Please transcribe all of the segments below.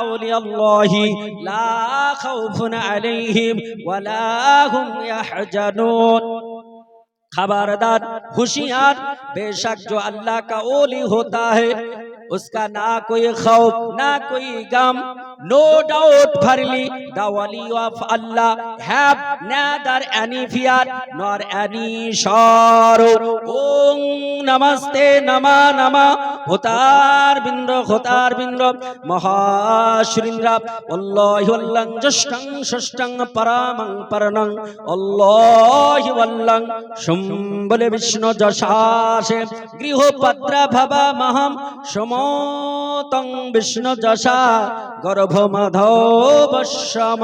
আউলিয়াল্লাহি লা খাউফুন আলাইহিম ওয়ালা হুম ইয়াহজানুন। खबरदार होशियार, बेशक जो अल्लाह का ओली होता है उसका ना कोई खौफ ना कोई गम. No doubt verily the wali of Allah have neither any fear nor any sorrow. Om namaste nama nama hotar bindro mahashrinra wallahi wallang jashtang shashtang paramang paranang wallahi wallang বলে বিষ্ণু যশাসে গৃহপত্রা ভাবা মহাম সমতং বিষ্ণু যশা গর্ভ মাধবশ্যম।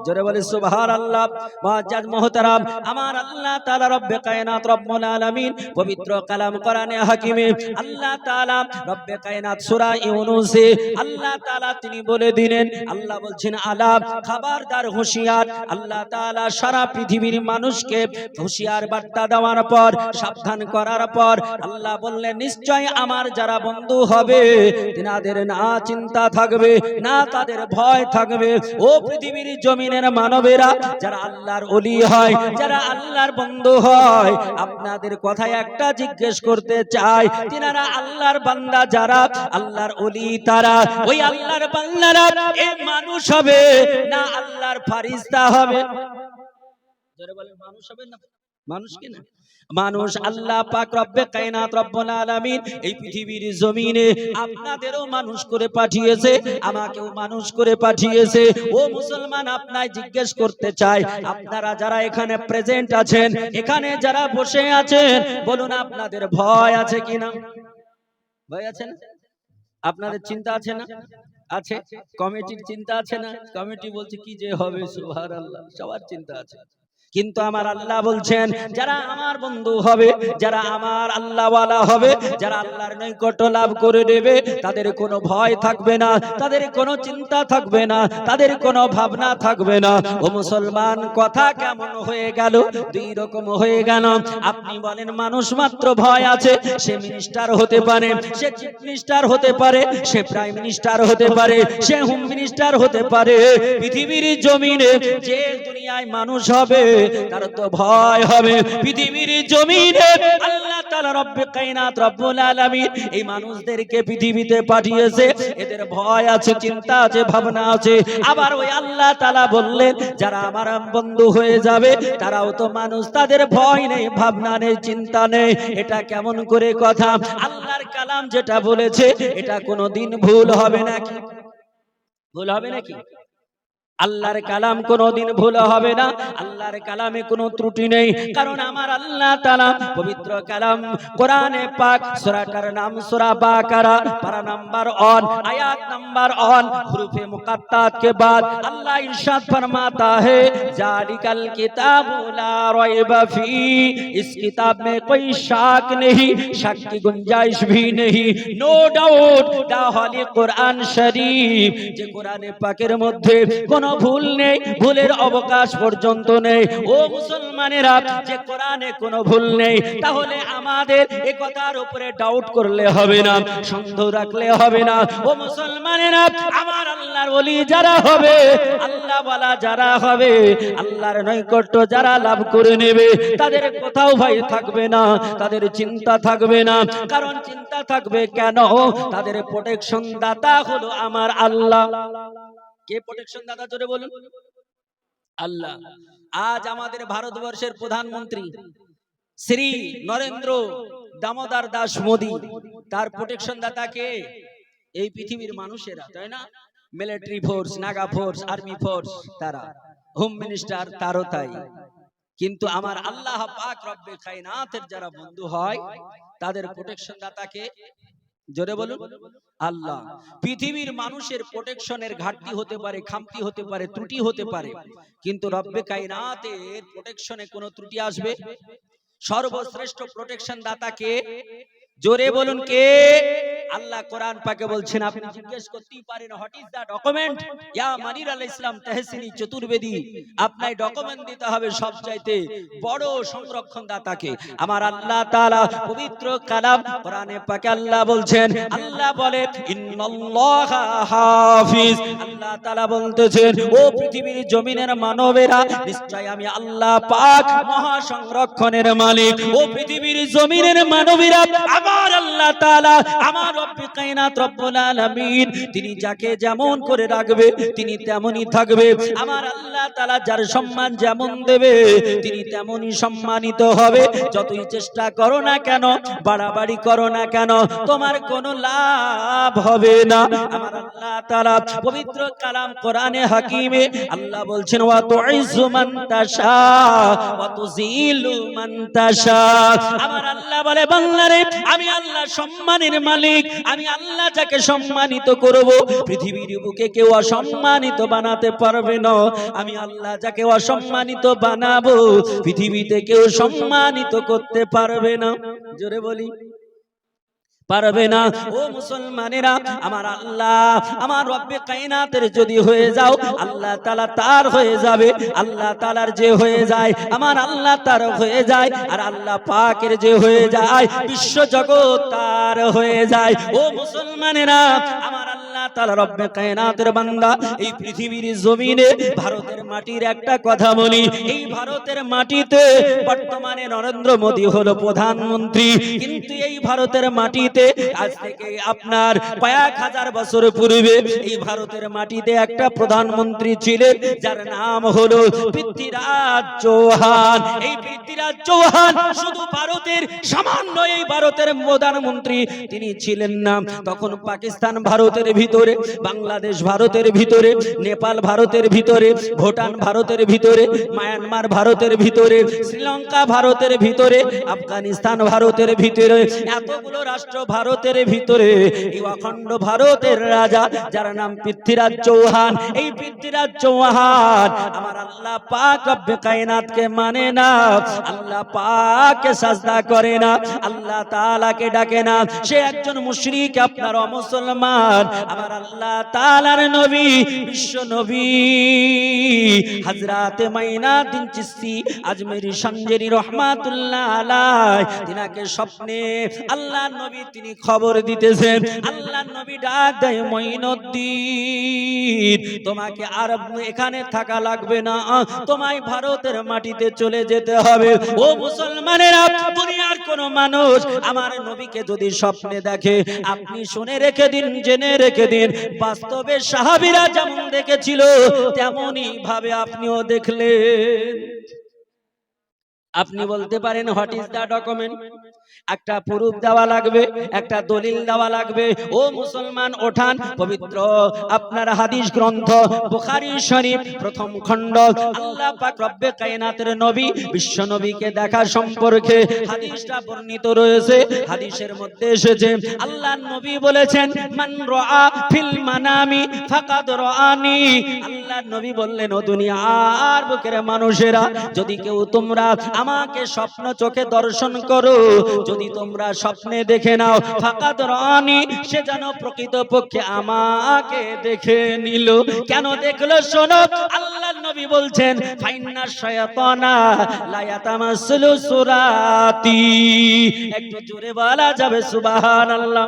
জোরে বলে সুবহানাল্লাহ। মুআজ্জাজ মুহতারাম, আমার আল্লাহ তাআলা রব্বে কায়নাত রব্বুল আলামিন পবিত্র কালাম কোরআনে হাকিমে আল্লাহ তাআলা রব্বে কায়নাত সূরা ইউনূসে আল্লাহ তাআলা তিনি বলে দিলেন, আল্লাহ বলছেন আলা খবরদার হুঁশিয়ার। আল্লাহ তাআলা সারা পৃথিবীর মানুষকে হুঁশিয়ার বার্তা দেওয়ার পর সাবধান করার পর আল্লাহ বললেন নিশ্চয় আমার যারা বন্ধু হবে তিনাদের না চিন্তা থাকবে না তাদের ভয় থাকবে। ও পৃথিবীর জমিনের মানবেরা যারা আল্লাহর ওলি হয়, যারা আল্লাহর বন্ধু হয়, আপনাদের কথায় একটা জিজ্ঞেস করতে চাই, তিনারা আল্লাহর বান্দা, যারা আল্লাহর ওলি তারা ওই আল্লাহর বান্দারা এই মানুষ হবে না আল্লাহর ফারিস্তা হবে? যারা বলেন মানুষ হবে না মানুষ কি না মানুষ। আল্লাহ পাক রব্বে কায়নাত রব্বুল আলামিন এই পৃথিবীর জমিনে আপনাদেরও মানুষ করে পাঠিয়েছে, আমাকেও মানুষ করে পাঠিয়েছে। ও মুসলমান, আপনাই জিজ্ঞেস করতে চাই, আপনারা যারা এখানে প্রেজেন্ট আছেন, এখানে যারা বসে আছেন, বলুন আপনাদের ভয় আছে কিনা? ভয় আছে না? আপনাদের চিন্তা আছে না? আছে। কমিটির চিন্তা আছে না? কমিটি বলছে কি যে হবে, সুবহানাল্লাহ, সবার চিন্তা আছে। কিন্তু আমার আল্লাহ বলছেন যারা আমার বন্ধু হবে, যারা আমার আল্লাহওয়ালা হবে, যারা আল্লাহর নৈকট্য লাভ করে নেবে, তাদের কোনো ভয় থাকবে না, তাদের কোনো চিন্তা থাকবে না, তাদের কোনো ভাবনা থাকবে না। ও মুসলমান, কথা কেমন হয়ে গেল? দুই রকম হয়ে গেল। আপনি বলেন মানুষ মাত্র ভয় আছে, সে মিনিস্টার হতে পারে, সে চিফ মিনিস্টার হতে পারে, সে প্রাইম মিনিস্টার হতে পারে, সে হোম মিনিস্টার হতে পারে। পৃথিবীর জমিনে যে দুনিয়ায় মানুষ হবে তার তো ভয় হবে। পৃথিবীর জমিনে আল্লাহ তাআলা রব্বে কায়নাত রব্বুল আলামিন এই মানুষদেরকে পৃথিবীতে পাঠিয়েছে, এদের ভয় আছে, চিন্তা আছে, ভাবনা আছে। আবার ওই আল্লাহ তাআলা বললেন যারা আমার বন্ধু হয়ে যাবে তারাও তো মানুষ, তাদের ভয় নেই, ভাবনা নেই, চিন্তা নেই। এটা কেমন করে কথা? আল্লাহর কালাম যেটা বলেছে এটা কোনোদিন ভুল হবে নাকি? ভুল হবে নাকি? আল্লাহর কালাম কোনদিন ভুল হবে না, আল্লাহর কালামে কোনো ত্রুটি নেই। কারণ আমার আল্লাহ তাআলা পবিত্র কালাম কোরআনে পাক, সূরাটার নাম সূরা বাকারা, পারা নাম্বার 1 আয়াত নাম্বার 1 হুরুফে মুকাত্তাত के बाद अल्लाह इरशाद फरमाता है जालिकल किताबु ला रैबा फी, इस किताब में कोई शक नहीं, शक की गुंजाइश भी नहीं। No doubt the holy Quran शरीफ, যে কোরআনে পাকের মধ্যে কোনো ভুল নেই, ভুলের অবকাশ পর্যন্ত নেই। ও মুসলমানেরা, যে কোরআনে কোনো ভুল নেই, তাহলে আমাদের এই কথার উপরে ডাউট করলে হবে না, সন্দেহ রাখলে হবে না। ও মুসলমানেরা, আমার আল্লাহর ওলি যারা হবে, আল্লাহ ওয়ালা যারা হবে, আল্লাহর নৈকট্য যারা লাভ করে নেবে, তাদের কোথাও ভয় থাকবে না, তাদের চিন্তা থাকবে না। কারণ চিন্তা থাকবে কেন? তাদের প্রোটেকশন দাতা হলো আমার আল্লাহ। কে প্রোটেকশন দাতা? জোরে বলুন। আল্লাহ। আজ আমাদের ভারতবর্ষের প্রধানমন্ত্রী শ্রী নরেন্দ্র দামোদর দাস মোদী, তার প্রোটেকশন দাতা কে? এই পৃথিবীর মানুষেরা, তাই না? Military force, Naga force, army force, তারা হোম মিনিস্টার তারও তাই। কিন্তু আমার আল্লাহ পাক রব্বে কায়নাতের যারা বন্ধু হয় তাদের প্রোটেকশন দাতা কে? জোরে বলুন। আল্লাহ। পৃথিবীর মানুষের প্রোটেকশনের ঘাটতি হতে পারে, খামতি হতে পারে, ত্রুটি হতে পারে, কিন্তু রব্বে কায়নাতের প্রোটেকশনে কোনো ত্রুটি আসবে? সর্বশ্রেষ্ঠ প্রোটেকশন দাতা কে? জোরে বলুন কে? আল্লাহ কোরআন পাকে বলছেন, আপনি জিজ্ঞেস করতেই পারেন হোয়াট ইজ দ্য ডকুমেন্ট, ইয়া মানির আল ইসলাম তেহসিনি চতুর্বেদী। আপনার ডকুমেন্ট দিতে হবে সবচাইতে বড় সংরক্ষণ দাতাকে, আমার আল্লাহ তাআলা পবিত্র কালাম কোরআনে পাকে আল্লাহ বলছেন, আল্লাহ বলে ইন্নাল্লাহা হাফিজ। আল্লাহ তাআলা বলতেছেন, ও পৃথিবীর জমিনের মানবেরা, নিশ্চয় আমি আল্লাহ পাক মহা সংরক্ষণের মালিক। ও পৃথিবীর জমিনের মানবীরা, আমার আল্লাহ তাআলা, আমার রব্বে কায়নাত রব্বুল আলামিন, তিনি যাকে যেমন করে রাখবে তিনি তেমনই থাকবে। আমার আল্লাহ তাআলা যার সম্মান যেমন দেবে তিনি তেমনই সম্মানিত হবে। যতই চেষ্টা করো না কেন, বাড়াবাড়ি করো না কেন, তোমার কোনো লাভ হবে না। আমার আল্লাহ তাআলা পবিত্র কালাম কোরআনে হাকিমে আল্লাহ বলছেন, ওয়া তুইজ্জু মান তাশা ওয়া তুযিলু মান তাশা। আমার আল্লাহ বলে, বান্দারে আমি আল্লাহ সম্মানের মালিক, আমি আল্লাহ যাকে সম্মানিত করব পৃথিবীর বুকে কেউ অসম্মানিত বানাতে পারবে না। আমি আল্লাহ যাকে অসম্মানিত বানাবো পৃথিবীতে কেউ সম্মানিত করতে পারবে না। জোরে বলি, পারবে না। ও মুসলমানেরা, আমার আল্লাহ আমার রব্বে কায়নাতের যদি হয়ে যাও, আল্লাহ তাআলা তার হয়ে যাবে। আল্লাহ তাআলার যে হয়ে যায় আমার আল্লাহ তার হয়ে যায়, আর আল্লাহ পাকের যে হয়ে যায় বিশ্ব জগৎ তার হয়ে যায়। ও মুসলমানেরা, আমার আল্লাহ তাআলা রব্বে কায়নাতের বান্দা, এই পৃথিবীর জমিনে ভারতের মাটির একটা কথা বলি, এই ভারতের মাটিতে বর্তমানে নরেন্দ্র মোদী হলো প্রধানমন্ত্রী, কিন্তু এই ভারতের মাটিতে আজ থেকে আপনার কয়েক হাজার বছর পূর্বে এই ভারতের মাটিতে একটা প্রধানমন্ত্রী ছিলেন যার নাম হলো পৃথ্বীরাজ চৌহান। এই পৃথ্বীরাজ চৌহান শুধু ভারতের সামান্য এই ভারতের প্রধানমন্ত্রী তিনি ছিলেন না, তখন পাকিস্তান ভারতের ভিতরে, বাংলাদেশ ভারতের ভিতরে, নেপাল ভারতের ভিতরে, ভুটান ভারতের ভিতরে, মায়ানমার ভারতের ভিতরে, শ্রীলঙ্কা ভারতের ভিতরে, আফগানিস্তান ভারতের ভিতরে, এতগুলো রাষ্ট্র ভারতের ভিতরে এই অখণ্ড ভারতের রাজা যার নাম পৃথ্বীরাজ চৌহান। এই পৃথ্বীরাজ চৌহান আমার আল্লাহ পাক রব্বে কায়নাতকে মানে না, আল্লাহ পাককে সাজদা করে না, আল্লাহ তাআলাকে ডাকে না, সে একজন মুশরিক, আপনার অমুসলমান। আমার আল্লাহ তাআলার নবী, বিশ্ব নবী হযরত মাইনাতুন চিশতি আজমেরি সঞ্জেরি রহমাতুল্লাহ আলাইহি, তিনাকে স্বপ্নে আল্লাহ নবী তিনি খবর দিতেছেন। আল্লাহ নবী ডাক দেয়, মঈনুদ্দিন তোমাকে আর এখানে থাকা লাগবে না, তোমায় ভারতের মাটিতে চলে যেতে হবে। ও মুসলমানেরা, দুনিয়ার কোন মানুষ আমার নবীকে যদি স্বপ্নে দেখে, আপনি শুনে রেখে দিন, জেনে রেখে দিন, বাস্তবে সাহাবীরা যেমন দেখেছিল তেমনই ভাবে আপনিও দেখলেন। আপনি বলতে পারেন হোয়াট ইজ দ্য ডকুমেন্ট? একটা প্রুফ দেওয়া লাগবে, একটা দলিল দেওয়া লাগবে। ও মুসলমান, ওঠান পবিত্র আপনার হাদিস গ্রন্থ বুখারী শরীফ প্রথম খণ্ড, আল্লাহ পাক রব্বে কায়নাতের নবী বিশ্ব নবীকে দেখা সম্পর্কে হাদিসটা বর্ণিত রয়েছে। হাদিসের মধ্যে এসেছে, আল্লাহর নবী বলেছেন, মান রাআ ফিল মানামি ফাকাদ রাআনি। আল্লাহর নবী বললেন, ও দুনিয়ার বুকের মানুষেরা, যদি কেউ তোমরা আমাকে স্বপ্ন চোখে দর্শন করো, যদি তোমরা স্বপ্নে দেখে নাও, ফাকাদ রাআনি, সে যেন প্রকৃতপক্ষে আমাকে দেখে নিল। কেন দেখলো শোনো, আল্লাহর নবী বলছেন, ফাইন্না শায়াতানা লা ইয়াতামাসসালু সুরাতি। একটু জোরে বলা যাবে সুবহানাল্লাহ?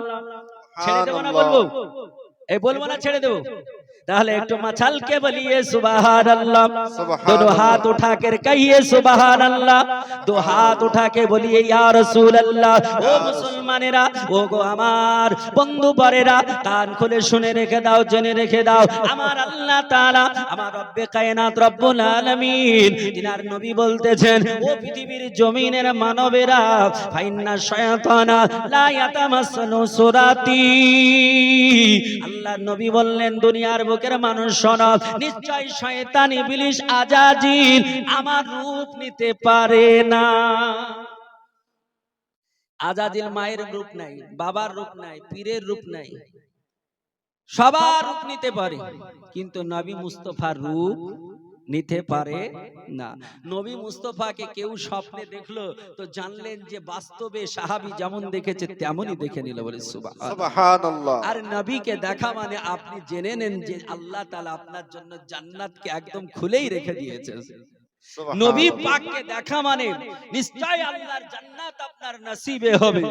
ছেড়ে দেব না বলবো? এই বলবো না ছেড়ে দেব? তাহলে একটু মাছাল के बोलिए सुबहान अल्लाह, दोनों हाथ उठा कर कहिए सुबहान अल्लाह, दो हाथ उठा के बोलिए या रसूल अल्लाह। ओ मुसलमानेरा, ओ गो আমার বন্ধু বরেরা, কান খুলে শুনে রেখে দাও, জেনে রেখে দাও, আমার আল্লাহ তাআলা আমার রব্বে কায়নাত রব্বুল আলামিন তিনার নবী বলতেছেন, ও পৃথিবীর জমিনের মানবেরা, ফাইন্না শায়াতানা লা ইয়াতামাসসালু সুরাতি। আল্লাহর নবী বললেন, দুনিয়ার বুকের মানুষ শোনো, নিশ্চয় শয়তান ইবলিস আজাজিল আমার রূপ নিতে পারে না। আজাজিল মায়ের রূপ নাই, বাবার রূপ নাই, পীরের রূপ নাই, সবার রূপ নিতে পারে, কিন্তু নবী মুস্তাফার রূপ নিতে পারে না। নবী মুস্তাফাকে কেউ স্বপ্নে দেখলো তো জানলেন যে বাস্তবে সাহাবী যেমন দেখেছে তেমনই দেখে নিল, বলে সুবহানাল্লাহ। আর নবীকে দেখা মানে আপনি জেনে নেন যে আল্লাহ তাআলা আপনার জন্য জান্নাতকে একদম খুলেই রেখে দিয়েছে। নবী পাককে দেখা মানে নিশ্চয় আল্লাহর জান্নাত আপনার নসিবে হবে,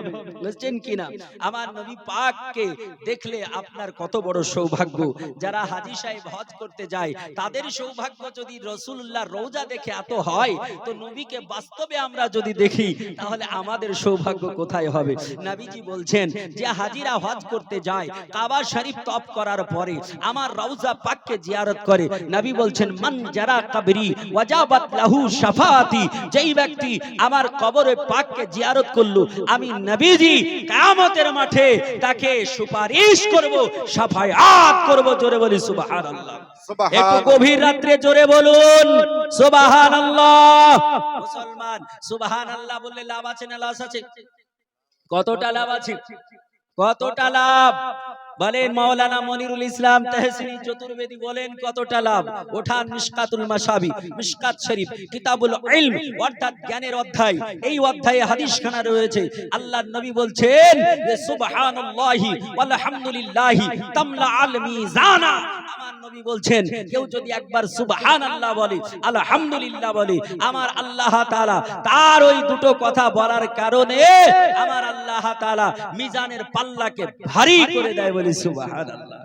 বুঝছেন কিনা? আমার নবী পাককে দেখলে আপনার কত বড় সৌভাগ্য। যারা হাজী সাহেব হজ করতে যায় তাদের সৌভাগ্য যদি রাসূলুল্লাহর রওজা দেখে এত হয়, তো নবীকে বাস্তবে আমরা যদি দেখি তাহলে আমাদের সৌভাগ্য কোথায় হবে? নবীজি বলছেন যে হাজীরা হজ করতে যায়, কাবা শরীফ তওয়াফ করার পরে আমার রওজা পাককে জিয়ারত করে। নবী বলছেন মান জারা কবরি ওয়াজাবাত লাহু শাফাআতি, যেই ব্যক্তি আমার কবরে পাককে জিয়ারত করলো আমি নবীজি কিয়ামতের মাঠে তাকে সুপারিশ করব, শাফায়াত করব। জোরে বলি সুবহানাল্লাহ। একটু গভীর রাত্রে জোরে বলুন সুবহানাল্লাহ। মুসলমান সুবহানাল্লাহ বললে লাভ আছে না লস আছে? কতটা লাভ আছে? কতটা লাভ বলেন? মাওলানা মনিরুল ইসলাম তাহসিনী চতুর্বেদী বলেন কতটা লাভ? ওঠান মিশকাতুল মাসাবি, মিশকাত শরীফ, কিতাবুল ইলম অর্থাৎ জ্ঞানের অধ্যায়। এই অধ্যায়ে হাদিসখানা রয়েছে। আল্লাহর নবী বলছেন যে সুবহানাল্লাহি ওয়াল হামদুলিল্লাহি তামলা আল মিজানা। আমার নবী বলছেন কেউ যদি একবার সুবহানাল্লাহ বলে, আলহামদুলিল্লাহ বলে, আমার আল্লাহ তাআলা তার ওই দুটো কথা বলার কারণে আমার আল্লাহ তাআলা মিজানের পাল্লাকে ভারী করে দেয়। বলি সুবহানাল্লাহ।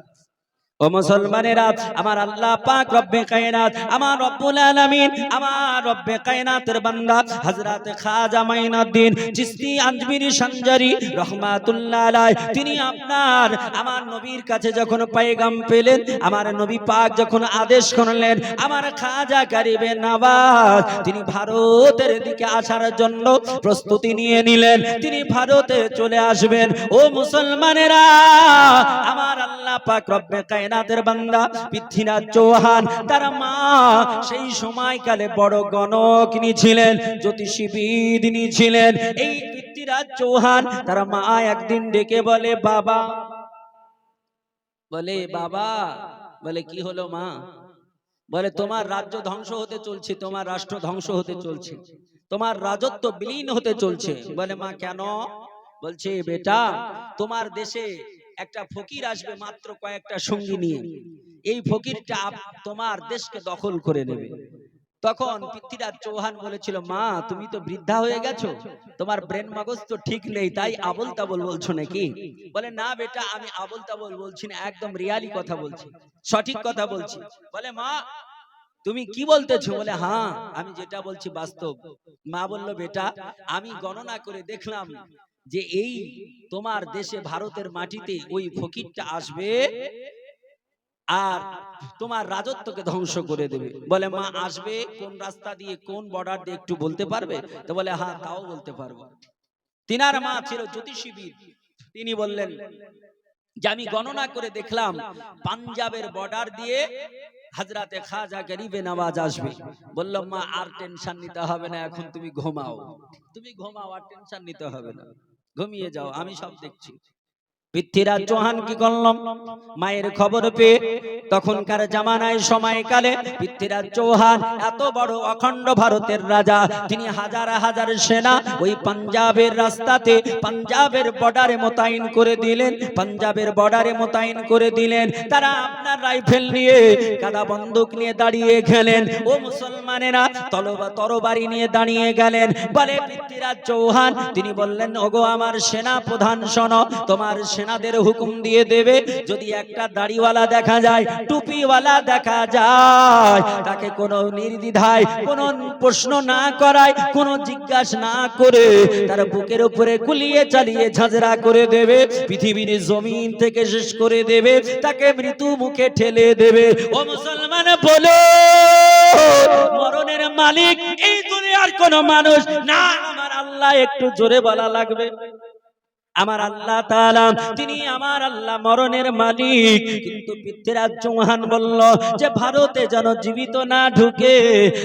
ও মুসলমানেরা, আমার আল্লাহ পাক রব্বে কায়নাত, আমার রব্বুল আলামিন, আমার রব্বে কায়নাতের বান্দা হযরত খাজা মাইনুদ্দিন চিশতি আজমিরি সঞ্জারি রাহমাতুল্লাহ আলাইহি, তিনি আপনার আমার নবীর কাছে যখন পয়গাম পেলেন, আমার নবী পাক যখন আদেশ করলেন, আমার খাজা গরিবে নওয়াজ তিনি ভারতের দিকে আসার জন্য প্রস্তুতি নিয়ে নিলেন। তিনি ভারতে চলে আসবেন। ও মুসলমানেরা, আমার আল্লাহ পাক রব্বে কায়নাতের বান্দা পৃথ্বীরাজ চৌহান তার মা সেই সময়কালে বড় গণকনি ছিলেন, জ্যোতিষীবিদনি ছিলেন। এই পৃথ্বীরাজ চৌহান তার মা একদিন ডেকে বলে বাবা, বলে বাবা, বলে কি হলো মা? বলে তোমার রাজ্য ধ্বংস হতে চলছে, তোমার রাষ্ট্র ধ্বংস হতে চলছে, তোমার রাজত্ব বিলীন হতে চলছে। বলে মা কেন? বলছে বেটা, তোমার দেশে একটা ফকির আসবে মাত্র কয়েকটা সঙ্গী নিয়ে, এই ফকিরটা তোমার দেশকে দখল করে নেবে। তখন পৃথ্বীরাজ চৌহান বলেছিল মা তুমি তো বৃদ্ধা হয়ে গেছো, তোমার ব্রেন মগজ তো ঠিক নেই, তাই আবল তাবল বলছো নাকি? বলে না বেটা, আমি আবল তাবল বলছি না, একদম রিয়ালি কথা বলছি, সঠিক কথা বলছি। বলে মা তুমি কি বলতেছো? বলে হ্যাঁ, আমি যেটা বলছি বাস্তব। মা বলল বেটা, আমি গণনা করে দেখলাম যে এই তোমার দেশে ভারতের মাটিতে ওই ফকিরটা আসবে আর তোমার রাজত্বকে ধ্বংস করে দেবে। বলে মা আসবে কোন রাস্তা দিয়ে, কোন বর্ডার দিয়ে একটু বলতে পারবে? তো বলে হ্যাঁ তাও বলতে পারবো। তিনার মা ছিল জ্যোতিষীবিদ। তিনি বললেন যে আমি গণনা করে দেখলাম পাঞ্জাবের বর্ডার দিয়ে হযরতে খাজা গরিবে নওয়াজ আসবে। বলল মা আর টেনশন নিতে হবে না, এখন তুমি ঘুমাও, তুমি ঘুমাও, আর টেনশন নিতে হবে না, ঘুমিয়ে যাও, আমি সব দেখছি। পৃথ্বীরাজ চৌহান কি করলাম, মায়ের খবর পেয়ে তখনকার জামানায় সময়কালে পৃথ্বীরাজ চৌহান এত বড় অখণ্ড ভারতের রাজা, তিনি হাজার হাজার সেনা ওই পাঞ্জাবের রাস্তাতে পাঞ্জাবের বর্ডারে মোতায়েন করে দিলেন, পাঞ্জাবের বর্ডারে মোতায়েন করে দিলেন। তারা আপনার রাইফেল নিয়ে, কাদা বন্দুক নিয়ে দাঁড়িয়ে গেলেন। ও মুসলমানেরা, তরবারি নিয়ে দাঁড়িয়ে গেলেন। বলে পৃথ্বীরাজ চৌহান তিনি বললেন ওগো আমার সেনা প্রধান শোনো, তোমার সেনাদের হুকুম দিয়ে দেবে যদি একটা দাড়িওয়ালা দেখা যায়, টুপিওয়ালা দেখা যায়, তাকে কোনো নির্দ্বিধায় কোনো প্রশ্ন না করায়, কোনো জিজ্ঞাসা না করে তার বুকের উপরে গুলিয়ে চালিয়ে ঝাঁঝরা করে দেবে, পৃথিবীর জমিন থেকে শেষ করে দেবে, তাকে মৃত্যু মুখে ঠেলে দেবে। ও মুসলমান বলো, মরণের মালিক এই দুনিয়ার কোন মানুষ না, আমার আল্লাহ। একটু জোরে বলা লাগবে। আমার আল্লাহ তাআলা তিনি আমার আল্লাহ মরণের মালিক। কিন্তু পৃথ্বীরাজ চৌহান বলল যে ভারতে যেন জীবিত না ঢুকে,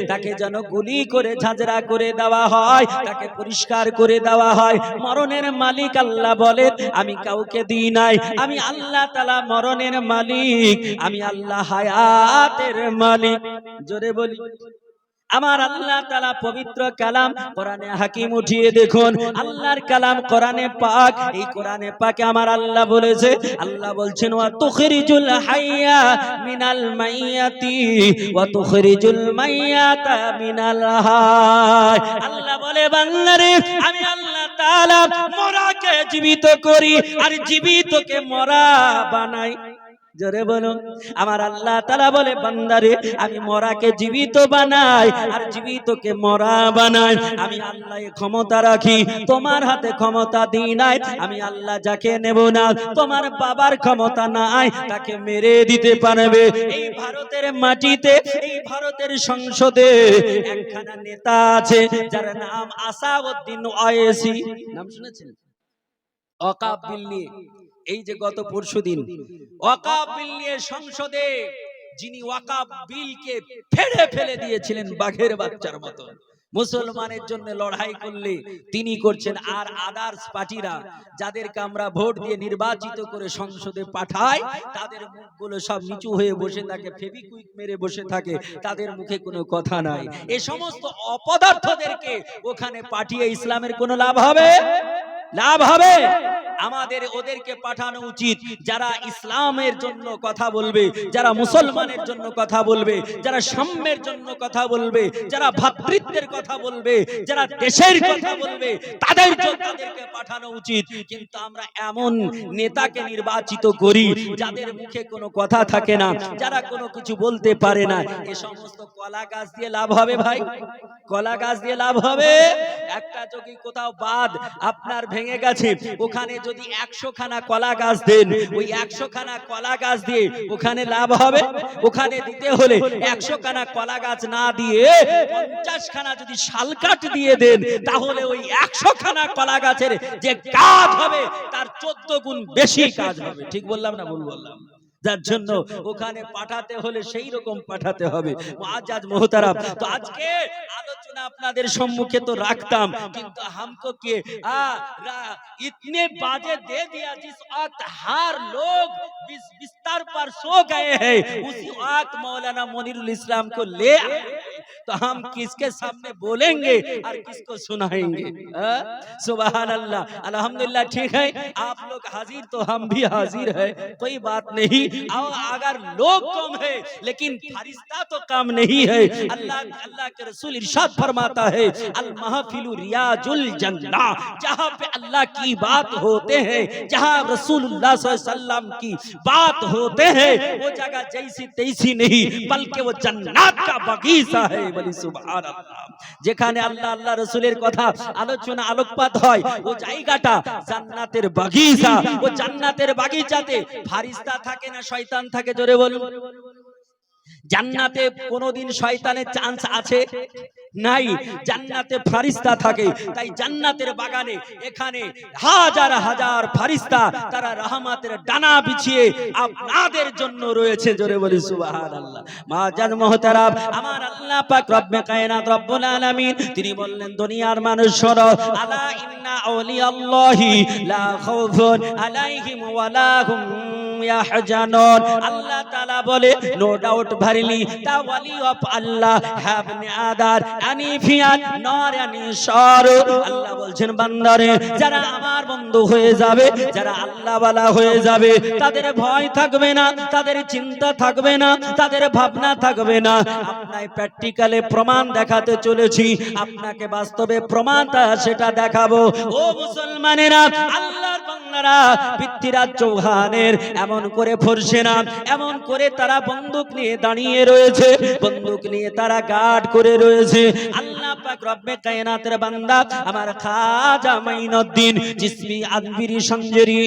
তাকে যেন গুলি করে ঝাঁঝরা করে দেওয়া হয়, তাকে পরিষ্কার করে দেওয়া হয়। মরণের মালিক আল্লাহ বলেন আমি কাউকে দিই নাই, আমি আল্লাহ তাআলা মরণের মালিক, আমি আল্লাহ হায়াতের মালিক। জোরে বলি আমার আল্লাহ তাআলা পবিত্র কালাম কোরআনে হাকিম উঠিয়ে দেখুন, আল্লাহর কালাম কোরআনে পাক। এই কোরআনে পাকে আমার আল্লাহ বলেছে, আল্লাহ বলছেন ওয়া তুখরিজুল হাইয়া মিনাল মাইয়াতি ওয়া তুখরিজুল মাইয়াতা মিনাল হায়। আল্লাহ বলে বান্দারে আমি আল্লাহ তাআলা মরাকে জীবিত করি আর জীবিতকে মরা বানাই। জোরে বলুন আমার আল্লাহ তাআলা বলে বান্দারে আমি মরাকে জীবিত বানাই আর জীবিতকে মরা বানাই। আমি আল্লাহ ক্ষমতা রাখি, তোমার হাতে ক্ষমতা দিই নাই। আমি আল্লাহ যাকে নেব না তোমার বাবার ক্ষমতা নাই তাকে মেরে দিতে পারবে। এই ভারতের মাটিতে এই ভারতের সংসদে একখানা নেতা আছে যার নাম আসাউদ্দিন ওয়াইসি। নাম শুনেছেন? ওয়াকাফ বিল নিয়ে এই যে গত পরশুদিন ওয়াকাফ বিল নিয়ে সংসদে যিনি ওয়াকাফ বিলকে ফেড়ে ফেলে দিয়েছিলেন বাঘের বাচ্চার মতো, মুসলমানের জন্য লড়াই করলে তিনি করছেন। আর আদার্স পার্টিরা যাদেরকে আমরা ভোট দিয়ে নির্বাচিত করে সংসদে পাঠাই তাদের মুখগুলো সব নিচু হয়ে বসে থাকে, ফেভিকুইক মেরে বসে থাকে, তাদের মুখে কোনো কথা নাই। এই সমস্ত অপদার্থদেরকে ওখানে পাঠিয়ে ইসলামের কোনো লাভ হবে? লাভ হবে? আমাদের ওদেরকে পাঠানো উচিত যারা ইসলামের জন্য কথা বলবে, যারা মুসলমানের জন্য কথা বলবে, যারা সাম্যের জন্য কথা বলবে, যারা ভ্রাতৃত্বের কথা বলবে, যারা দেশের কথা বলবে, তাদেরকে পাঠানো উচিত। কিন্তু আমরা এমন নেতাকে নির্বাচিত করি যাদের মুখে কোনো কথা থাকে না, যারা কোনো কিছু বলতে পারে না। এ সমস্ত কলা গাছ দিয়ে লাভ হবে ভাই? কলা গাছ দিয়ে লাভ হবে? একটা যদি কোথাও বাঁধ আপনার ভেঙে গেছে, ওখানে যদি 100 খানা কলা গাছ দেন, ওই 100 খানা কলা গাছ দিয়ে ওখানে লাভ হবে? ওখানে দিতে হলে 100 খানা কলা গাছ না দিয়ে 50 খানা যদি শালকাঠ দিয়ে দেন, তাহলে ওই 100 খানা কলা গাছের যে কাজ হবে তার 14 গুণ বেশি কাজ হবে। ঠিক বললাম না ভুল বললাম? যার জন্য ওখানে পাঠাতে হলে সেই রকম পাঠাতে হবে। মুআজ্জাজ মুহতারাম, তো আজকে আলোচনা আপনাদের সম্মুখে তো রাখতাম, কিন্তু हमको के इतने बाजे दे दिया जिस वक्त हर लोग बिस्तर पर सो गए हैं, उसी वक्त मौलाना मुनीरुल इस्लाम को ले आए, तो हम किसके सामने बोलेंगे और किसको सुनाएंगे? सुभान अल्लाह, अल्हम्दुलिल्लाह। ठीक है, आप लोग हाजिर तो हम भी हाजिर है, कोई बात नहीं। अगर लोग कम है लेकिन फरिश्ता तो कम नहीं है। अल्लाह के रसूल इरशाद फरमाता है अल महफिलु रियाजुल जन्नह, जहां पे अल्लाह की बात होते हैं, जहां रसूलुल्लाह सल्लल्लाहु अलैहि वसल्लम की बात होते हैं, वो जगह जैसी तैसी नहीं बल्कि वो जन्नत का बगीचा है। বলি সুবহানাল্লাহ। যেখানে আল্লাহ আল্লাহ রাসূলের কথা আলোচনা আলোকপাত হয়, ও জায়গাটা জান্নাতের বাগিচা। ও জান্নাতের বাগিচাতে ফেরেশতা থাকে না শয়তান থাকে? জোরে বলুন। জান্নাতে কোনোদিন শয়তানের চান্স আছে? নাই। জান্নাতে ফেরেশতা থাকে, তাই জান্নাতের বাগানে এখানে হাজার হাজার ফেরেশতা তারা রহমতের ডানা বিছিয়ে আপনাদের জন্য রয়েছে। জোরে বলি সুবহানাল্লাহ। মুআজ্জাজ মুহতারাম, আমার আল্লাহ পাক রব্বে কায়নাত রব্বুল আলামিন তিনি বললেন দুনিয়ার মানুষ শোনো, আলা ইন্না আউলিয়াল্লাহি লা খাউফুন আলাইহিম ওয়া লা হুম ইয়াহজানুন। আল্লাহ তাআলা বলে নো ডাউট ভারিলি দা ওয়ালি অফ আল্লাহ হ্যাভ নিআদার আনিফিয়ান নর আনিশার। আল্লাহ বলছেন বান্দারে যারা আমার বন্ধু হয়ে যাবে, যারা আল্লাহ ওয়ালা হয়ে যাবে, তাদের ভয় থাকবে না, তাদের চিন্তা থাকবে না, তাদের ভাবনা থাকবে না। আপনাকে প্র্যাকটিক্যালে প্রমাণ দেখাতে চলেছি, আপনাকে বাস্তবে প্রমাণটা সেটা দেখাবো। ও মুসলমানেরা, আল্লাহর বান্দারা, পৃথ্বীরাজ চৌহানের এমন করে ফরছে না, এমন করে তারা বন্দুক নিয়ে দাঁড়িয়ে রয়েছে, বন্দুক নিয়ে তারা গার্ড করে রয়েছে। আল্লাহ পাক পাক রব্বে কায়নাতের বান্দা আমার খাজা মাইনুদ্দিন চিশতি আজমিরি সঞ্জরি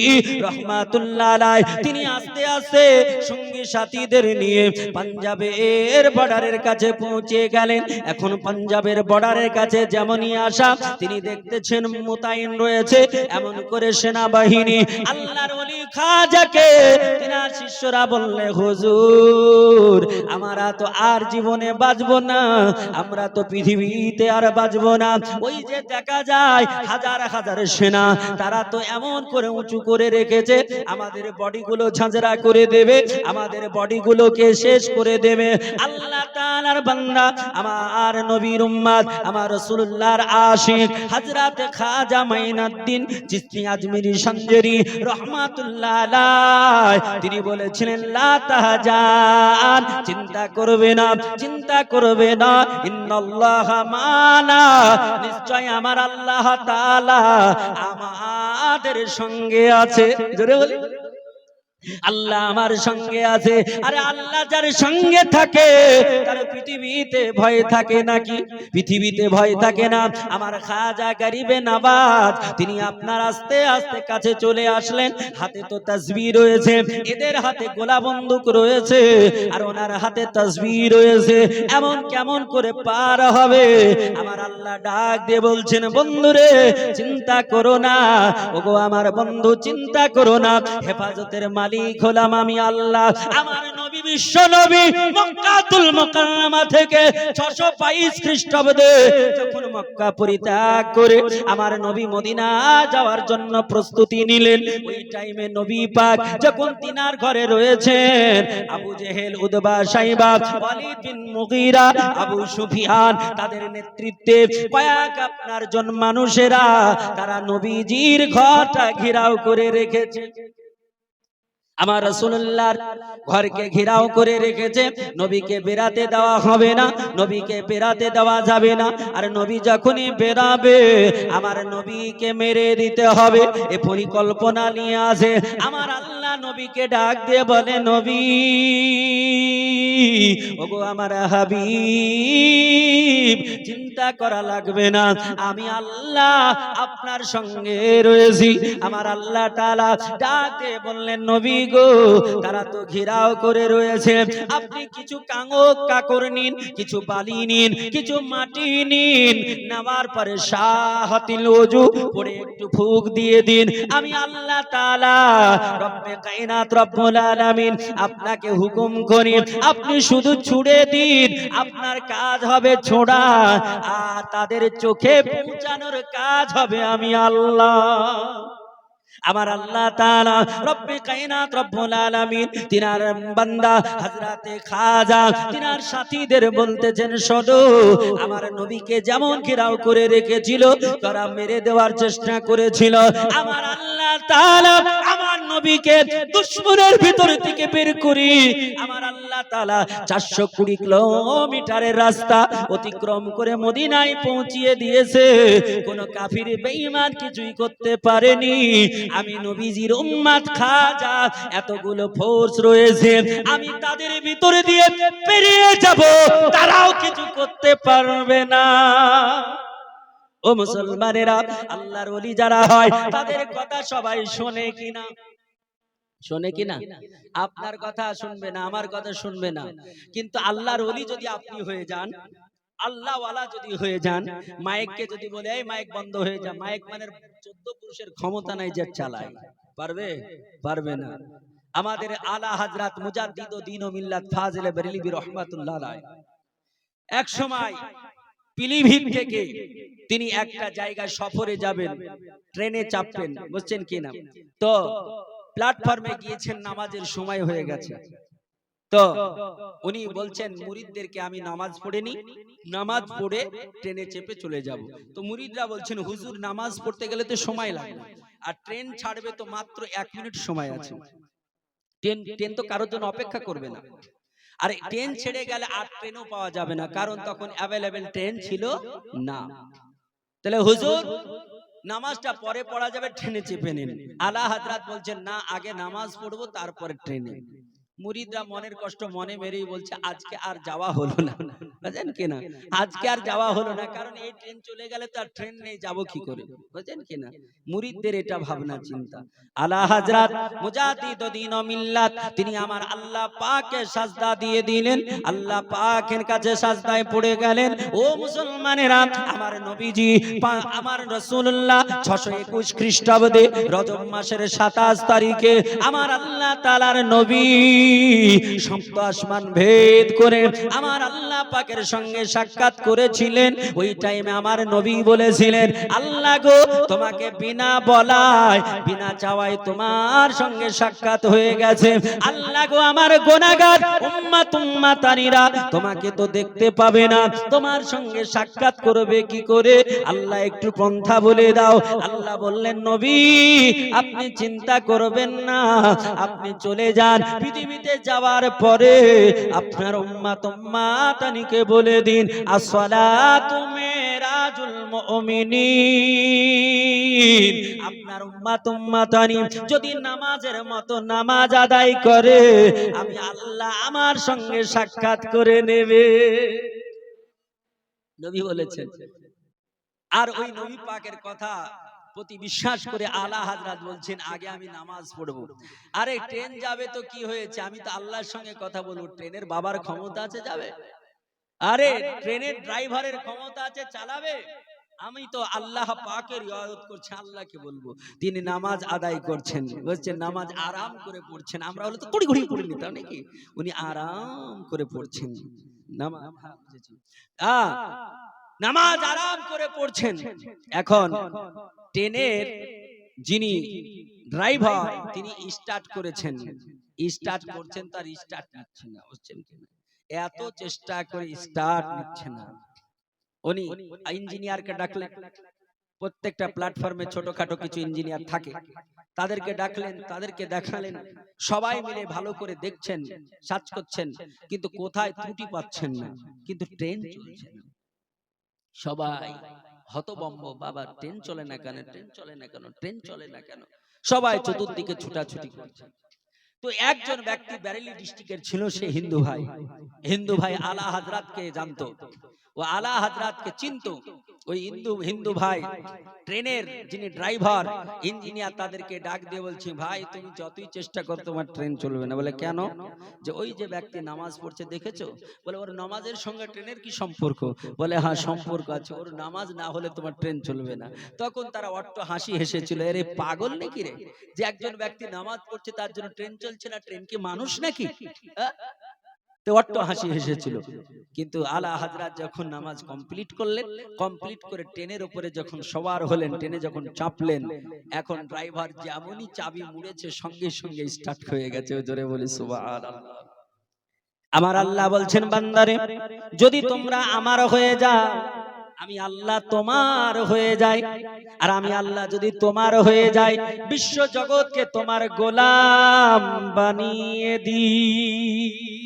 রহমাতুল্লাহ আলাইহি তিনি আস্তে আস্তে সঙ্গী সাথীদের নিয়ে পাঞ্জাবের বর্ডারের কাছে পৌঁছে গেলেন। এখন পাঞ্জাবের বর্ডারের কাছে যেমনই আসা তিনি দেখতেছেন মোতায়েন রয়েছে এমন করে সেনাবাহিনী। আল্লাহর ওলি খাজাকে তিনার শিষ্যরা বললে, হুজুর আমরা তো আর জীবনে বাঁচবো না, আমরা তো পৃথিবীতে আর বাঁচবো না। ওই যে দেখা যায় হাজার হাজার সেনা, তারা তো এমন করে উঁচু করে রেখেছে আমাদের বডিগুলো ঝাঁঝরা করে দেবে, আমাদের বডিগুলোকে শেষ করে দেবে। আল্লাহ তাআলার বান্দা আমার নবীর উম্মত আমার রাসূলুল্লাহর আশিক হযরত খাজা মাইনুদ্দিন চিশতি আজমিরি সঞ্জরি রহমাতুল্লাহ আলাইহি তিনি বলেছিলেন, লা তাহজান চিন্তা করবে না, চিন্তা করবে না, ইন্নাল্লাহা মানা নিশ্চয় আমার আল্লাহ তাআলা আমাদের সঙ্গে আছে। জোরে বলি আল্লাহ আমার সঙ্গে আছে। আরে আল্লাহ যার সঙ্গে থাকে তার পৃথিবীতে ভয় থাকে নাকি? পৃথিবীতে ভয় থাকে না। আমার খাজা গরিবে নওয়াজ তিনি আপনার আস্তে আস্তে কাছে চলে আসলেন। হাতে তো তাসবিহ রয়েছে, এদের হাতে গোলা বন্দুক রয়েছে আর ওনার হাতে তাসবিহ রয়েছে। এমন কেমন করে পার হবে? আমার আল্লাহ ডাক দিয়ে বলছেন, বন্ধুরে চিন্তা করো না, ওগো আমার বন্ধু চিন্তা করো না, হেফাজতের মালিক হলাম আমি আল্লাহ। আমার নবী বিশ্ব নবী মক্কাতুল মুকাররমা থেকে 622 খ্রিস্টাব্দে যখন মক্কা পরিত্যাগ করে আমার নবী মদিনা যাওয়ার জন্য প্রস্তুতি নিলেন, ওই টাইমে নবী পাক যখন তিনার ঘরে রয়েছেন আবু জেহেল, উতবা, শাইবা, ওয়ালিদ বিন মুগীরা, আবু সুফিয়ান তাদের নেতৃত্বে কয়েক আপনার জন মানুষেরা তারা নবীজির ঘরটা ঘেরাও করে রেখেছে। আমার রাসূলুল্লাহর ঘরকে ঘেরাও করে রেখেছে। নবীকে বেরাতে দেওয়া হবে না, নবীকে বেরাতে দেওয়া যাবে না। আর নবী যখনই বেরাবে আমার নবীকে মেরে দিতে হবে, এ পরিকল্পনা নিয়ে আসে। আমার আল্লাহ নবীকে ডাক দিয়ে বলে, নবী ওগো আমার হাবিব চিন্তা করা লাগবে না, আমি আল্লাহ আপনার সঙ্গে রয়েছি। আমার আল্লাহ তাআলা ডাক দিয়ে বললেন, নবী গো তারা তো ঘেরাও করে রয়েছে, আপনি কিছু কাকর নিন, কিছু বালি নিন, কিছু মাটি নিন, নেওয়ার পরে শাহাতিল ওযু পরে একটু ফুঁক দিয়ে দিন। আমি আল্লাহ তাআলা রব্বে কায়নাত রব্বুল আলামিন আপনাকে হুকুম করি আপনি শুধু ছুড়ে দিন, আপনার কাজ হবে ছোড়া আর তাদের চোখে পৌঁছানোর কাজ হবে আমি আল্লাহ। আমার আল্লাহ তাআলা রব্বে কায়নাত রব্বুল আলামিন তিনার বান্দা হযরতে খাজা তিনার সাথীদের বলতেছেন, শোনো আমার নবীকে যেমন ঘেরাও করে রেখেছিল তারা মেরে দেওয়ার চেষ্টা করেছিল, আমার আল্লাহ তাআলা আমার নবীকে দুশমনের ভিতর থেকে বের করি আমার আল্লাহ তাআলা 420 কিলোমিটারের রাস্তা অতিক্রম করে মদিনায় পৌঁছিয়ে দিয়েছে। কোন কাফির বেঈমান কিছুই করতে পারেনি। আমি নবীজির উম্মত খাজা এতগুলো ফোর্স রয়েছে, আমি তাদের ভিতরে দিয়ে পেরিয়ে যাব, তারাও কিছু করতে পারবে না। ও মুসলমানেরা, আল্লাহর ওলি যারা হয় তাদের কথা সবাই শোনে কিনা? শোনে কিনা? আপনার কথা শুনবে না, আমার কথা শুনবে না, কিন্তু আল্লাহর ওলি যদি আপনি হয়ে যান, আল্লাহ ওয়ালা যদি হয়ে যান, মাইককে যদি বলে এই মাইক বন্ধ হয়ে যা, মাইক মানে 14 পুরুষের ক্ষমতা নাই যে চালায়, পারবে? পারবে না। আমাদের আলা হযরত মুজাদ্দিদ ও দ্বীন ও মিল্লাত ফাজিলে বেরেলভী রাহমাতুল্লাহ আলাইহি এক সময় পিলিভিত থেকে তিনি একটা জায়গায় সফরে যাবেন, ট্রেনে চাপবেন, বুঝছেন কিনা? তো প্ল্যাটফর্মে গিয়েছেন, নামাজের সময় হয়ে গেছে। তো উনি বলছেন মুরিদদেরকে আমি নামাজ পড়েনি, নামাজ পড়ে ট্রেনে চেপে চলে যাব। তো মুরিদরা বলছেন, হুজুর নামাজ পড়তে গেলে তো সময় লাগবে, আর ট্রেন ছাড়বে তো মাত্র 1 মিনিট সময় আছে, ট্রেন তো কারোর জন্য অপেক্ষা করবে না। আর ট্রেন ছেড়ে গেলে আর ট্রেনও পাওয়া যাবে না, কারণ তখন অ্যাভেলেবেল ট্রেন ছিল না। তাহলে হুজুর নামাজটা পরে পড়া যাবে, ট্রেনে চেপে নিন। আলা হযরত বলছেন, না আগে নামাজ পড়বো তারপরে ট্রেনে। মুরিদরা মনের কষ্ট মনে মেরেই বলছে আজকে আর যাওয়া হলো না, বুঝেন কিনা, আজকে আর যাওয়া হলো না, কারণ এই ট্রেন চলে গেলে তো আর ট্রেন নেই, যাবো কি করে, বুঝেন কিনা। মুরিদদের এটা ভাবনা চিন্তা। আলা হযরত মুজাদ্দিদ দ্বীন ও মিল্লাত, তিনি আমার আল্লাহ পাককে সাজদা দিয়ে দিলেন, আল্লাহ পাকের কাছে সাজদায় পড়ে গেলেন। ও মুসলমানেরা, আমার নবীজি আমার রাসূলুল্লাহ 621 খ্রিস্টাব্দে রজব মাসের 27 তারিখে আমার আল্লাহ তাআলার নবী সপ্ত আসমান ভেদ করে আমার আল্লাহ পাকের সঙ্গে সাক্ষাৎ করেছিলেন। ওই টাইমে আমার নবী বলেছিলেন, আল্লাহ গো, তোমাকে বিনা বলায় বিনা চাওয়ায় তোমার সঙ্গে সাক্ষাৎ হয়ে গেছে। আল্লাহ গো, আমার গুনাহগার উম্মতানিরা তোমাকে তো দেখতে পাবে না, তোমার সঙ্গে সাক্ষাৎ করবে কি করে? আল্লাহ একটু পন্থা বলে দাও। আল্লাহ বললেন, নবী আপনি চিন্তা করবেন না, আপনি চলে যান। পৃথিবীতে যাওয়ার পরে আপনার উম্মতানিকে বলে দিন, আসসালাতু মিরাজুল মুমিনিন। আপনার উম্মতানি যদি নামাজের মতো নামাজ আদায় করে, আমি আল্লাহ আমার সঙ্গে সাক্ষাৎ করে নেবে, নবী বলেছেন। আর ওই নবী পাকের কথা প্রতি বিশ্বাস করে আলা হযরত বলছেন, আগে আমি নামাজ পড়বো। আরে ট্রেন যাবে তো কি হয়েছে, আমি তো আল্লাহর সঙ্গে কথা বলবো। ট্রেনের বাবার ক্ষমতা আছে যাবে? আরে ট্রেনের ড্রাইভারের ক্ষমতা আছে চালাবে? আমি তো আল্লাহ পাকের ইবাদত করছি, আল্লাহকে বলবো। তিনি নামাজ আদায় করছেন, বলছেন নামাজ আরাম করে পড়ছেন। আমরা হলে তো কুড়ি ঘুড়ি পড়ে নিতাম নাকি, উনি আরাম করে পড়ছেন নামাজ আরাম করে পড়ছেন। এখন ট্রেনের যিনি ড্রাইভার তিনি স্টার্ট করেছেন, স্টার্ট করছেন, তার স্টার্ট নিচ্ছে না, বুঝছেন কিনা, এত চেষ্টা করে স্টার্ট নিচ্ছে না। উনি ইঞ্জিনিয়ারকে ডাকলেন, প্রত্যেকটা প্ল্যাটফর্মে ছোটখাটো কিছু ইঞ্জিনিয়ার থাকে, তাদেরকে ডাকলেন, তাদেরকে দেখালেন, সবাই মিলে ভালো করে দেখছেন, সার্চ করছেন, কিন্তু কোথায় ত্রুটি পাচ্ছেন না, কিন্তু ট্রেন চলছে না। সবাই হতভম্ব, বাবা ট্রেন চলে না কেন, ট্রেন চলে না কেন, ট্রেন চলে না কেন, সবাই চতুর্দিকে ছুটাছুটি করছে। তো একজন ব্যক্তি বেরেলি ডিস্ট্রিক্টের ছিল, সে হিন্দু ভাই আলা হযরতকে জানতো, ও আলা হযরতকে চিনতো। ওই হিন্দু ভাই ট্রেনের যিনি ড্রাইভার ইঞ্জিনিয়ার তাদেরকে ডাক দিয়ে বলছে, ভাই তুমি যতই চেষ্টা করো তোমার ট্রেন চলবে না। বলে কেন? যে ওই যে ব্যক্তি নামাজ পড়ছে দেখেছো? বলে ওর নামাজের সঙ্গে ট্রেনের কি সম্পর্ক? বলে হ্যাঁ সম্পর্ক আছে, ওর নামাজ না হলে তোমার ট্রেন চলবে না। তখন তারা অট্ট হাসি হেসেছিল, আরে পাগল নাকি রে, যে একজন ব্যক্তি নামাজ পড়ছে তার জন্য ট্রেন চলছে না, ট্রেন কি মানুষ নাকি? তো অট্ট হাসি হেসেছিল। কিন্তু আলা হযরত যখন নামাজ কমপ্লিট করলেন, কমপ্লিট করে ট্রেনের উপরে যখন সওয়ার হলেন, ট্রেনে যখন চাপলেন, এখন ড্রাইভার যেমনই চাবি মুড়েছে সঙ্গে সঙ্গে স্টার্ট হয়ে গেছে। জোরে বলি সুবহানাল্লাহ। আমার আল্লাহ বলছেন, বান্দারে যদি তোমরা আমার হয়ে যাও, আমি আল্লাহ তোমার হয়ে যাই, আর আমি আল্লাহ যদি তোমার হয়ে যাই, বিশ্ব জগৎকে তোমার গোলাম বানিয়ে দিই।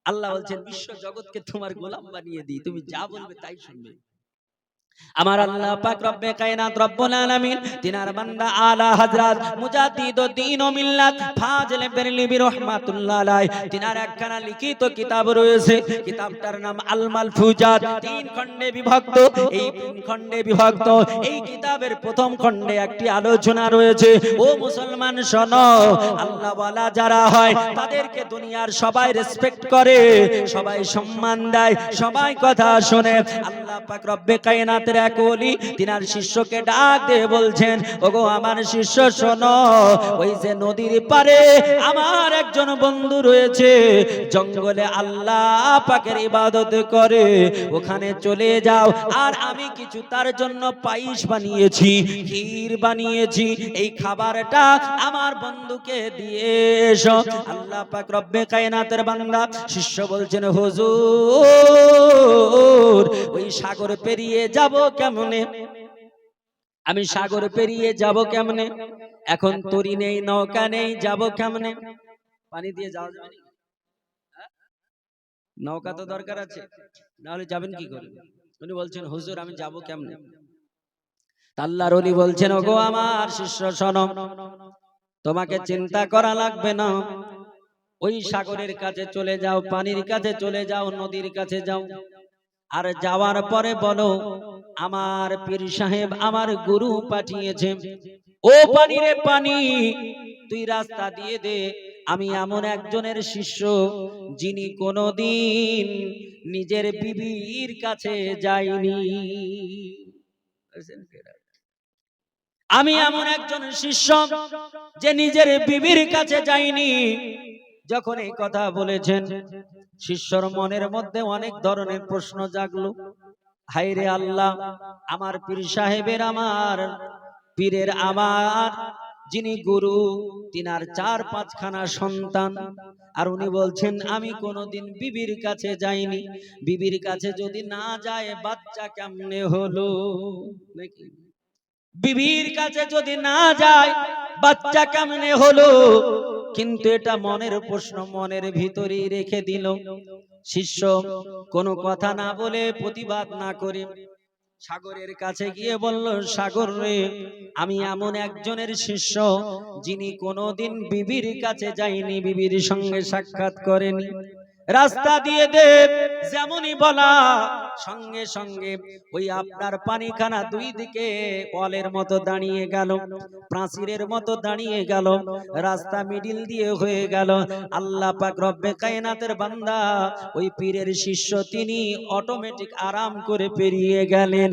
আল্লাহ বলছেন বিশ্ব জগৎকে তোমার গোলাম বানিয়ে দিই, তুমি যা বলবে তাই শুনবে। আমার আল্লাহ পাক রব্বে কায়নাত রব্বুল আলামিন তিনার বান্দা আলা হযরত মুজাদ্দিদ দ্বীন ও মিল্লাত ফাজিলে বেরেলভী রাহমাতুল্লাহ আলাইহি, তিনার একখানা লিখিত কিতাব রয়েছে, কিতাবটার নাম আল মালফুজাত। 3 খণ্ডে বিভক্ত। এই 3 খণ্ডে বিভক্ত এই কিতাবের প্রথম খণ্ডে একটি আলোচনা রয়েছে। ও মুসলমান শোনো, আল্লাহ ওয়ালা যারা হয় তাদেরকে দুনিয়ার সবাই রেসপেক্ট করে, সবাই সম্মান দেয়, সবাই কথা শুনে। আল্লাহ পাক রব্বে কায়নাত এক ওলি তিনার শিষ্যকে ডাক দিয়ে বলছেন, ওগো আমার শিষ্য শোনো, ওই যে নদীর পারে আমার একজন বন্ধু রয়েছে, জঙ্গলে আল্লাহ পাকের ইবাদত করে, ওখানে চলে যাও, আর আমি কিছু তার জন্য পায়েস বানিয়েছি, ক্ষীর বানিয়েছি, এই খাবারটা আমার বন্ধুকে দিয়ে এসো। আল্লাহ পাক রব্বে কায়নাতের বান্দা শিষ্য বলছেন, হুজুর ওই সাগর পেরিয়ে যাব কেমনে, আমি সাগর পেরিয়ে যাব কেমনে, এখন তরি নেই, নৌকা নেই, যাব কেমনে? পানি দিয়ে যাওয়া যাবে না? নৌকা তো দরকার আছে, নাহলে যাবেন কি করে? উনি বলছেন, হুজুর আমি যাব কেমনে? আল্লাহর ওলি বলছেন, ওগো আমার শিষ্য শোনো, তোমাকে চিন্তা করা লাগবে না, ওই সাগরের কাছে চলে যাও, পানির কাছে চলে যাও, নদীর কাছে যাও, আর যাওয়ার পরে বলো আমার পীর সাহেব আমার গুরু পাঠিয়েছে, ও পানি রে পানি, তুই রাস্তা দিয়ে দে, আমি এমন একজনের শিষ্য যিনি কোনোদিন নিজের বিবির কাছে যায়নি। আমি এমন একজন শিষ্য যে নিজের বিবির কাছে যায়নি। যখন এই কথা বলেছেন, শিষ্যর মনের মধ্যে অনেক ধরনের প্রশ্ন জাগলো। হায় রে আল্লাহ, আমার পীর সাহেবের, আমার পীরের, আমার যিনি গুরু, তিনার 4-5খানা সন্তান, আর উনি বলছেন আমি কোনোদিন বিবির কাছে যাইনি। বিবির কাছে যদি না যায় বাচ্চা কেমনে হলো নাকি? বিবির কাছে যদি না যায় বাচ্চা কেমনে হলো? কিন্তু এটা মনের প্রশ্ন মনের ভিতরেই রেখে দিল। শিষ্য কোনো কথা না বলে, প্রতিবাদ না করে সাগরের কাছে গিয়ে বলল, সাগর রে, আমি এমন একজনের শিষ্য যিনি কোনোদিন বিবির কাছে যায়নি, বিবির সঙ্গে সাক্ষাৎ করেনি। রাস্তা দিয়ে দে। যেমনই বলা সঙ্গে সঙ্গে ওই আপনার পানিখানা দুই দিকে ওয়ালের মতো দাঁড়িয়ে গেল, প্রাচীরের মতো দাঁড়িয়ে গেল, রাস্তা মিডিল দিয়ে হয়ে গেল। আল্লাহ পাক রব্বে কায়নাতের বান্দা ওই পীরের শিষ্য তিনি অটোমেটিক আরাম করে পেরিয়ে গেলেন।